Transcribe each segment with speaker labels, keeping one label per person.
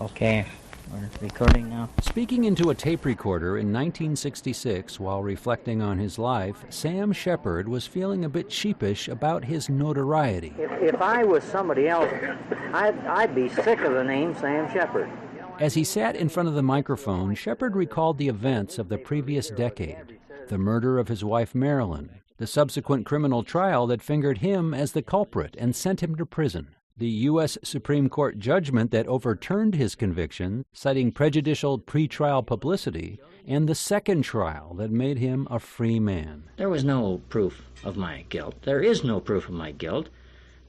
Speaker 1: Okay, we're recording now.
Speaker 2: Speaking into a tape recorder in 1966 while reflecting on his life, Sam Sheppard was feeling a bit sheepish about his notoriety.
Speaker 1: If I was somebody else, I'd be sick of the name Sam Sheppard.
Speaker 2: As he sat in front of the microphone, Sheppard recalled the events of the previous decade, the murder of his wife Marilyn, the subsequent criminal trial that fingered him as the culprit and sent him to prison, the U.S. Supreme Court judgment that overturned his conviction, citing prejudicial pretrial publicity, and the second trial that made him a free man.
Speaker 3: There was no proof of my guilt. There is no proof of my guilt.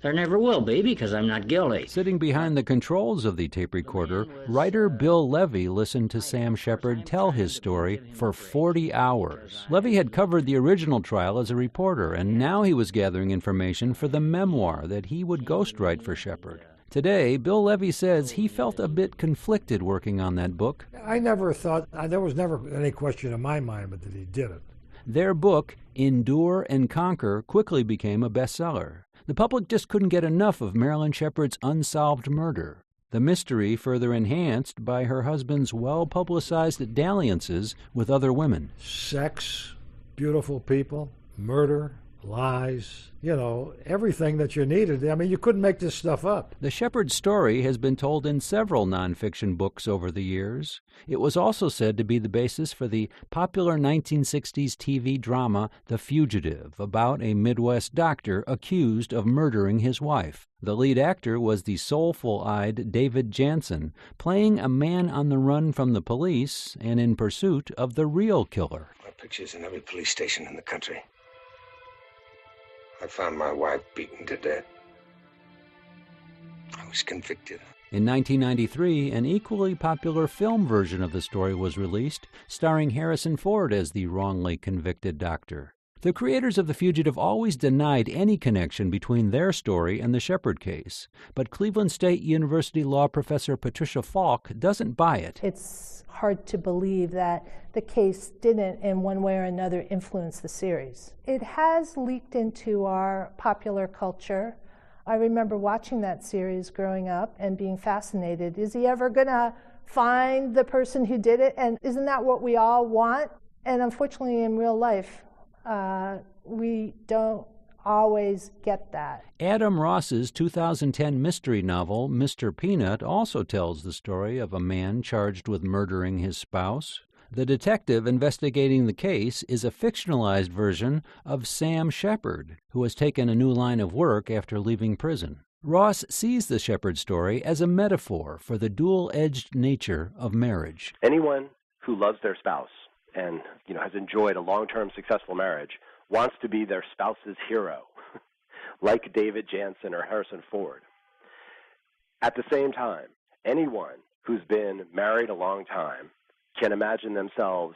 Speaker 3: There never will be, because I'm not guilty.
Speaker 2: Sitting behind the controls of the tape recorder, writer Bill Levy listened to Sam Sheppard tell his story for 40 hours. Levy had covered the original trial as a reporter, and now he was gathering information for the memoir that he would ghostwrite for Sheppard. Today, Bill Levy says he felt a bit conflicted working on that book.
Speaker 4: I never thought, there was never any question in my mind but that he did it.
Speaker 2: Their book, Endure and Conquer, quickly became a bestseller. The public just couldn't get enough of Marilyn Sheppard's unsolved murder, the mystery further enhanced by her husband's well-publicized dalliances with other women.
Speaker 4: Sex, beautiful people, murder, lies, everything that you needed. I mean, you couldn't make this stuff up.
Speaker 2: The Sheppard story has been told in several nonfiction books over the years. It was also said to be the basis for the popular 1960s TV drama The Fugitive, about a Midwest doctor accused of murdering his wife. The lead actor was the soulful-eyed David Jansen, playing a man on the run from the police and in pursuit of the real killer.
Speaker 5: My picture's in every police station in the country. I found my wife beaten to death. I was convicted.
Speaker 2: In 1993, an equally popular film version of the story was released, starring Harrison Ford as the wrongly convicted doctor. The creators of The Fugitive always denied any connection between their story and the Sheppard case, but Cleveland State University law professor Patricia Falk doesn't buy it.
Speaker 6: It's hard to believe that the case didn't, in one way or another, influence the series. It has leaked into our popular culture. I remember watching that series growing up and being fascinated. Is he ever going to find the person who did it? And isn't that what we all want? And unfortunately, in real life, we don't always get that.
Speaker 2: Adam Ross's 2010 mystery novel, Mr. Peanut, also tells the story of a man charged with murdering his spouse. The detective investigating the case is a fictionalized version of Sam Sheppard, who has taken a new line of work after leaving prison. Ross sees the Sheppard story as a metaphor for the dual-edged nature of marriage.
Speaker 7: Anyone who loves their spouse and has enjoyed a long-term successful marriage wants to be their spouse's hero, like David Jansen or Harrison Ford. At the same time, anyone who's been married a long time can imagine themselves,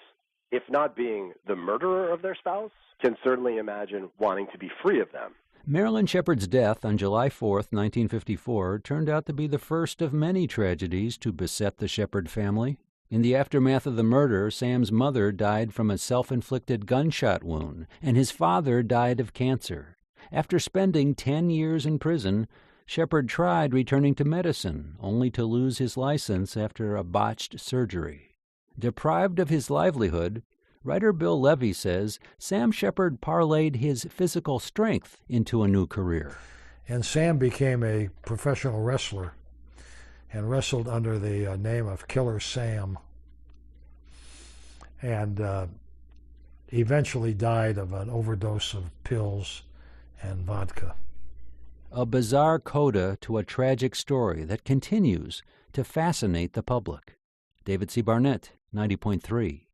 Speaker 7: if not being the murderer of their spouse, can certainly imagine wanting to be free of them.
Speaker 2: Marilyn Sheppard's death on July 4th, 1954, turned out to be the first of many tragedies to beset the Sheppard family. In the aftermath of the murder, Sam's mother died from a self-inflicted gunshot wound, and his father died of cancer. After spending 10 years in prison, Sheppard tried returning to medicine, only to lose his license after a botched surgery. Deprived of his livelihood, writer Bill Levy says Sam Sheppard parlayed his physical strength into a new career.
Speaker 4: And Sam became a professional wrestler and wrestled under the name of Killer Sam, and eventually died of an overdose of pills and vodka.
Speaker 2: A bizarre coda to a tragic story that continues to fascinate the public. David C. Barnett, 90.3